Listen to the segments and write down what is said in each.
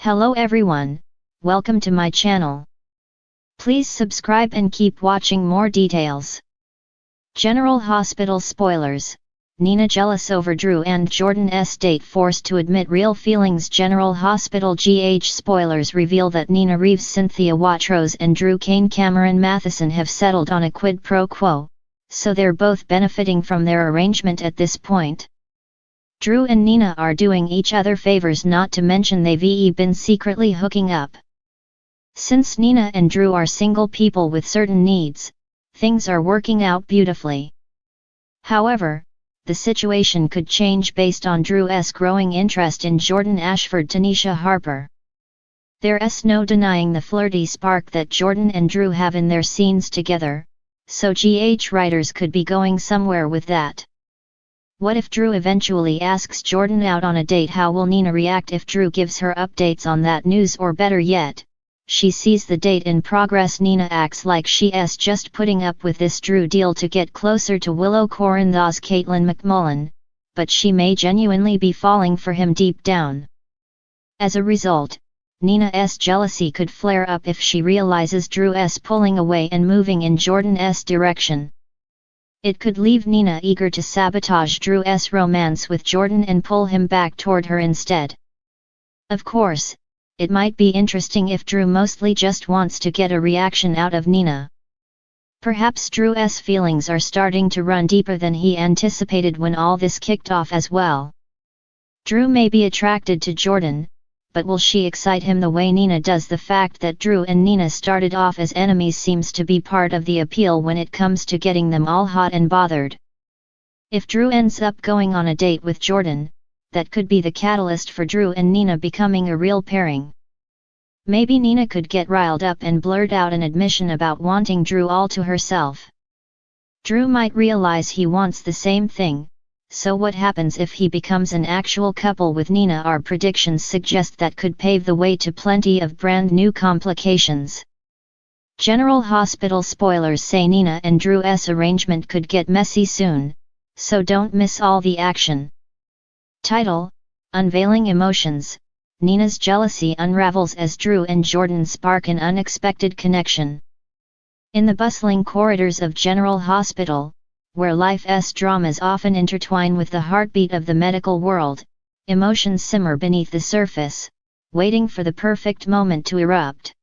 Hello everyone, welcome to my channel. Please subscribe and keep watching more details. General Hospital spoilers. Nina jealous over Drew and Jordan's date, forced to admit real feelings. General Hospital GH spoilers reveal that Nina Reeves, Cynthia Watrous and Drew Kane Cameron Matheson have settled on a quid pro quo, so they're both benefiting from their arrangement at this point. Drew and Nina are doing each other favors, not to mention they've been secretly hooking up. Since Nina and Drew are single people with certain needs, things are working out beautifully. However, the situation could change based on Drew's growing interest in Jordan Ashford Tanisha Harper. There's no denying the flirty spark that Jordan and Drew have in their scenes together, so GH writers could be going somewhere with that. What if Drew eventually asks Jordan out on a date? How will Nina react if Drew gives her updates on that news? Or better yet, she sees the date in progress. Nina acts like she's just putting up with this Drew deal to get closer to Willow Corinthos Caitlin McMullen, but she may genuinely be falling for him deep down. As a result, Nina's jealousy could flare up if she realizes Drew's pulling away and moving in Jordan's direction. It could leave Nina eager to sabotage Drew's romance with Jordan and pull him back toward her instead. Of course, it might be interesting if Drew mostly just wants to get a reaction out of Nina. Perhaps Drew's feelings are starting to run deeper than he anticipated when all this kicked off as well. Drew may be attracted to Jordan, but will she excite him the way Nina does? The fact that Drew and Nina started off as enemies seems to be part of the appeal when it comes to getting them all hot and bothered. If Drew ends up going on a date with Jordan, that could be the catalyst for Drew and Nina becoming a real pairing. Maybe Nina could get riled up and blurt out an admission about wanting Drew all to herself. Drew might realize he wants the same thing. So what happens if he becomes an actual couple with Nina? Our predictions suggest that could pave the way to plenty of brand new complications. General Hospital spoilers say Nina and Drew's arrangement could get messy soon, so don't miss all the action. Title: Unveiling Emotions. Nina's jealousy unravels as Drew and Jordan spark an unexpected connection. In the bustling corridors of General Hospital, where life's dramas often intertwine with the heartbeat of the medical world, emotions simmer beneath the surface, waiting for the perfect moment to erupt.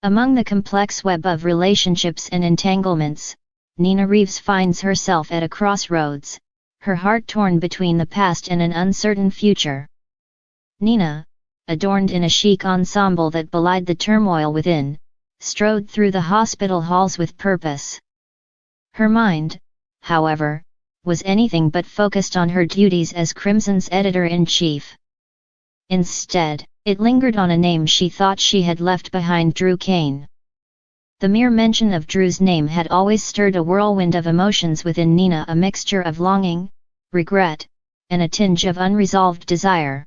Among the complex web of relationships and entanglements, Nina Reeves finds herself at a crossroads, her heart torn between the past and an uncertain future. Nina, adorned in a chic ensemble that belied the turmoil within, strode through the hospital halls with purpose. Her mind, however, was anything but focused on her duties as Crimson's editor-in-chief. Instead, it lingered on a name she thought she had left behind: Drew Kane. The mere mention of Drew's name had always stirred a whirlwind of emotions within Nina, a mixture of longing, regret, and a tinge of unresolved desire.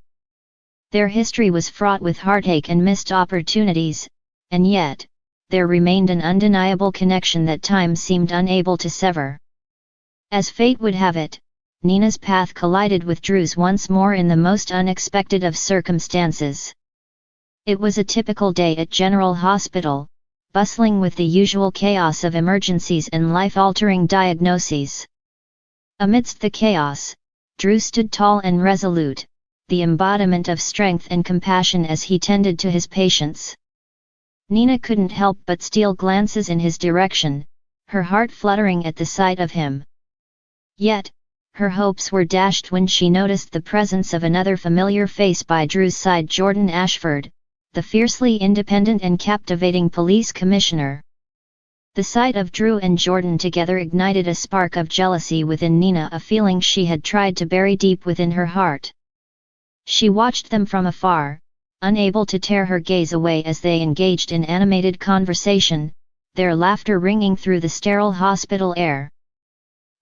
Their history was fraught with heartache and missed opportunities, and yet, there remained an undeniable connection that time seemed unable to sever. As fate would have it, Nina's path collided with Drew's once more in the most unexpected of circumstances. It was a typical day at General Hospital, bustling with the usual chaos of emergencies and life-altering diagnoses. Amidst the chaos, Drew stood tall and resolute, the embodiment of strength and compassion as he tended to his patients. Nina couldn't help but steal glances in his direction, her heart fluttering at the sight of him. Yet, her hopes were dashed when she noticed the presence of another familiar face by Drew's side: Jordan Ashford, the fiercely independent and captivating police commissioner. The sight of Drew and Jordan together ignited a spark of jealousy within Nina, a feeling she had tried to bury deep within her heart. She watched them from afar, unable to tear her gaze away as they engaged in animated conversation, their laughter ringing through the sterile hospital air.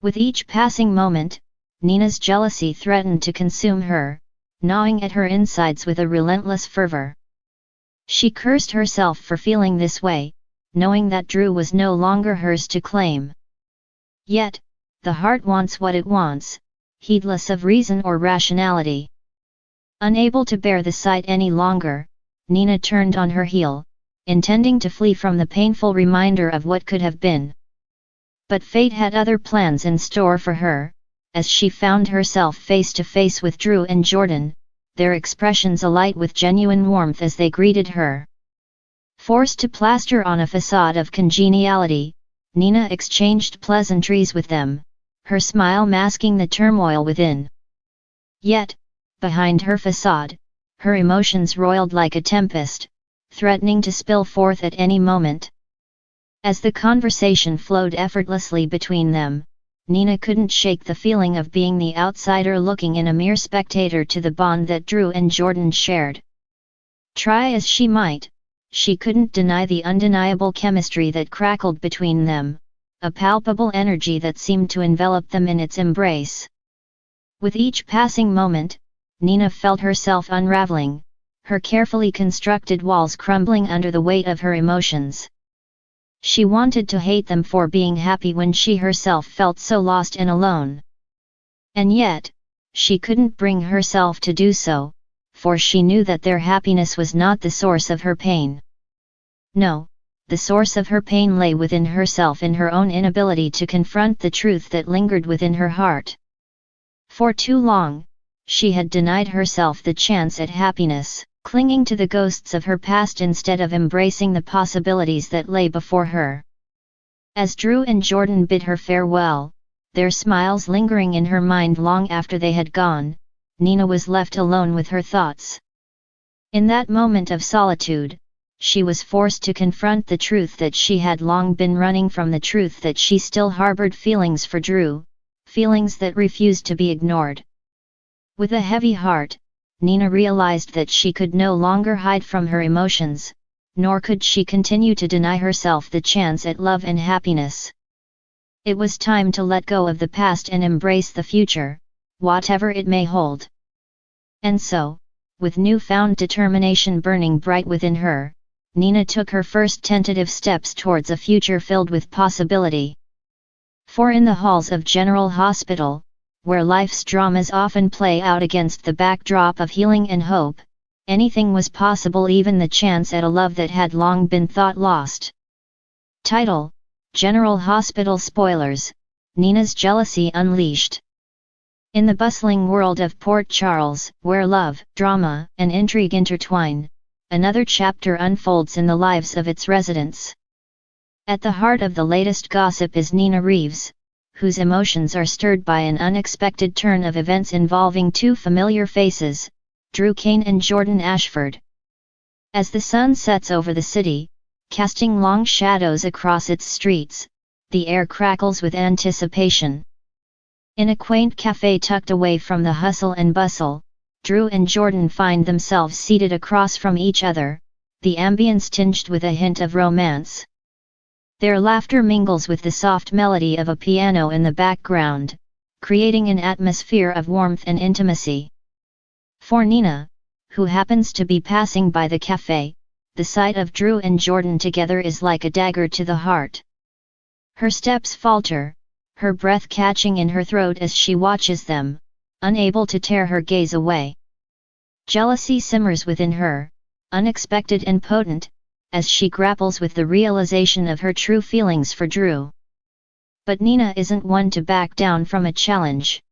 With each passing moment, Nina's jealousy threatened to consume her, gnawing at her insides with a relentless fervor. She cursed herself for feeling this way, knowing that Drew was no longer hers to claim. Yet, the heart wants what it wants, heedless of reason or rationality. Unable to bear the sight any longer, Nina turned on her heel, intending to flee from the painful reminder of what could have been. But fate had other plans in store for her, as she found herself face to face with Drew and Jordan, their expressions alight with genuine warmth as they greeted her. Forced to plaster on a facade of congeniality, Nina exchanged pleasantries with them, her smile masking the turmoil within. Yet, behind her facade, her emotions roiled like a tempest, threatening to spill forth at any moment. As the conversation flowed effortlessly between them, Nina couldn't shake the feeling of being the outsider looking in, a mere spectator to the bond that Drew and Jordan shared. Try as she might, she couldn't deny the undeniable chemistry that crackled between them, a palpable energy that seemed to envelop them in its embrace. With each passing moment, Nina felt herself unraveling, her carefully constructed walls crumbling under the weight of her emotions. She wanted to hate them for being happy when she herself felt so lost and alone. And yet, she couldn't bring herself to do so, for she knew that their happiness was not the source of her pain. No, the source of her pain lay within herself, in her own inability to confront the truth that lingered within her heart. For too long, she had denied herself the chance at happiness, clinging to the ghosts of her past instead of embracing the possibilities that lay before her. As Drew and Jordan bid her farewell, their smiles lingering in her mind long after they had gone, Nina was left alone with her thoughts. In that moment of solitude, she was forced to confront the truth that she had long been running from, the truth that she still harbored feelings for Drew, feelings that refused to be ignored. With a heavy heart, Nina realized that she could no longer hide from her emotions, nor could she continue to deny herself the chance at love and happiness. It was time to let go of the past and embrace the future, whatever it may hold. And so, with newfound determination burning bright within her, Nina took her first tentative steps towards a future filled with possibility. For in the halls of General Hospital, where life's dramas often play out against the backdrop of healing and hope, anything was possible, even the chance at a love that had long been thought lost. Title: General Hospital Spoilers, Nina's Jealousy Unleashed. In the bustling world of Port Charles, where love, drama, and intrigue intertwine, another chapter unfolds in the lives of its residents. At the heart of the latest gossip is Nina Reeves, whose emotions are stirred by an unexpected turn of events involving two familiar faces, Drew Kane and Jordan Ashford. As the sun sets over the city, casting long shadows across its streets, the air crackles with anticipation. In a quaint cafe tucked away from the hustle and bustle, Drew and Jordan find themselves seated across from each other, the ambience tinged with a hint of romance. Their laughter mingles with the soft melody of a piano in the background, creating an atmosphere of warmth and intimacy. For Nina, who happens to be passing by the cafe, the sight of Drew and Jordan together is like a dagger to the heart. Her steps falter, her breath catching in her throat as she watches them, unable to tear her gaze away. Jealousy simmers within her, unexpected and potent, as she grapples with the realization of her true feelings for Drew. But Nina isn't one to back down from a challenge.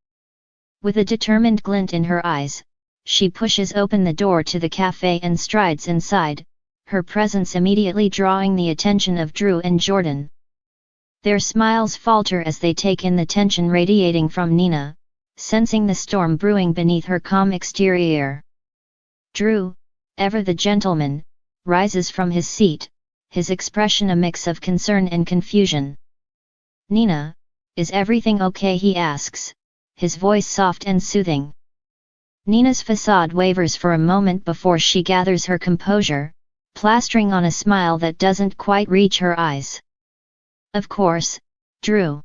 With a determined glint in her eyes, she pushes open the door to the cafe and strides inside, her presence immediately drawing the attention of Drew and Jordan. Their smiles falter as they take in the tension radiating from Nina, sensing the storm brewing beneath her calm exterior. Drew, ever the gentleman, rises from his seat, his expression a mix of concern and confusion. "Nina, is everything okay?" he asks, his voice soft and soothing. Nina's facade wavers for a moment before she gathers her composure, plastering on a smile that doesn't quite reach her eyes. "Of course, Drew.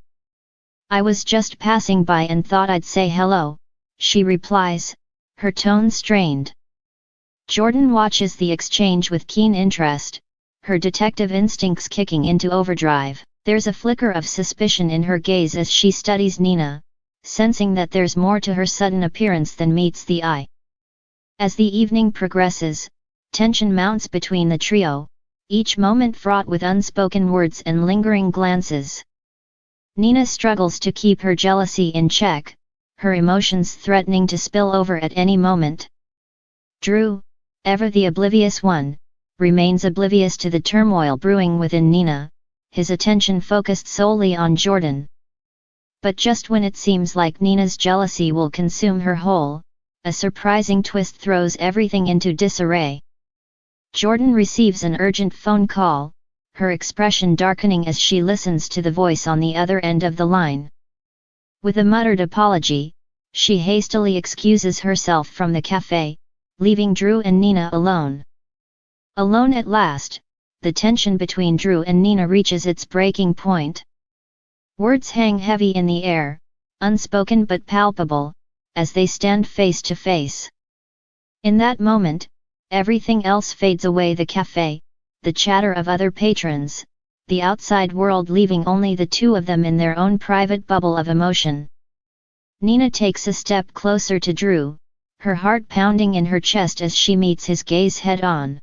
I was just passing by and thought I'd say hello," she replies, her tone strained. Jordan watches the exchange with keen interest, her detective instincts kicking into overdrive. There's a flicker of suspicion in her gaze as she studies Nina, sensing that there's more to her sudden appearance than meets the eye. As the evening progresses, Tension mounts between the trio, each moment fraught with unspoken words and lingering glances. Nina struggles to keep her jealousy in check, her emotions threatening to spill over at any moment. Drew, ever the oblivious one, remains oblivious to the turmoil brewing within Nina, his attention focused solely on Jordan. But just when it seems like Nina's jealousy will consume her whole, a surprising twist throws everything into disarray. Jordan receives an urgent phone call, her expression darkening as she listens to the voice on the other end of the line. With a muttered apology, she hastily excuses herself from the cafe, leaving Drew and Nina alone. Alone at last, the tension between Drew and Nina reaches its breaking point. Words hang heavy in the air, unspoken but palpable, as they stand face to face. In that moment, everything else fades away: the cafe, the chatter of other patrons, the outside world, leaving only the two of them in their own private bubble of emotion. Nina takes a step closer to Drew, her heart pounding in her chest as she meets his gaze head-on.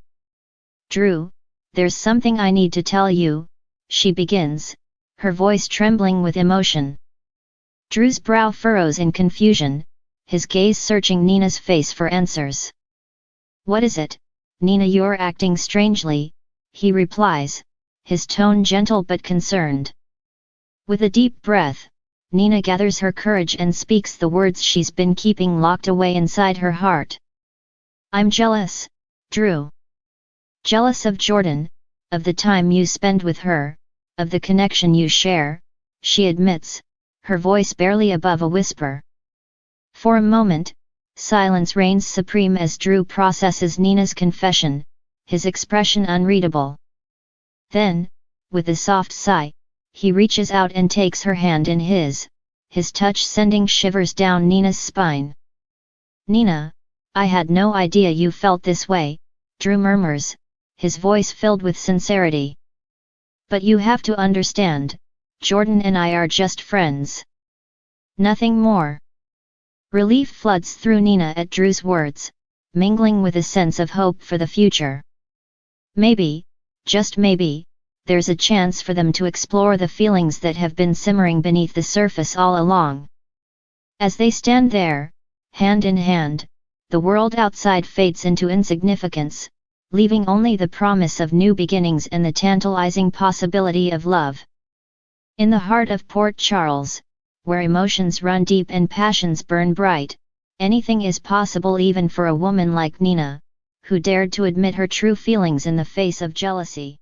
"Drew, there's something I need to tell you," she begins, her voice trembling with emotion. Drew's brow furrows in confusion, his gaze searching Nina's face for answers. "What is it, Nina? You're acting strangely," he replies, his tone gentle but concerned. With a deep breath, Nina gathers her courage and speaks the words she's been keeping locked away inside her heart. "I'm jealous, Drew. Jealous of Jordan, of the time you spend with her, of the connection you share," she admits, her voice barely above a whisper. For a moment, silence reigns supreme as Drew processes Nina's confession, his expression unreadable. Then, with a soft sigh, he reaches out and takes her hand in his touch sending shivers down Nina's spine. "Nina, I had no idea you felt this way," Drew murmurs, his voice filled with sincerity. "But you have to understand, Jordan and I are just friends. Nothing more." Relief floods through Nina at Drew's words, mingling with a sense of hope for the future. Maybe, just maybe, there's a chance for them to explore the feelings that have been simmering beneath the surface all along. As they stand there, hand in hand, the world outside fades into insignificance, leaving only the promise of new beginnings and the tantalizing possibility of love. In the heart of Port Charles, where emotions run deep and passions burn bright, anything is possible, even for a woman like Nina, who dared to admit her true feelings in the face of jealousy.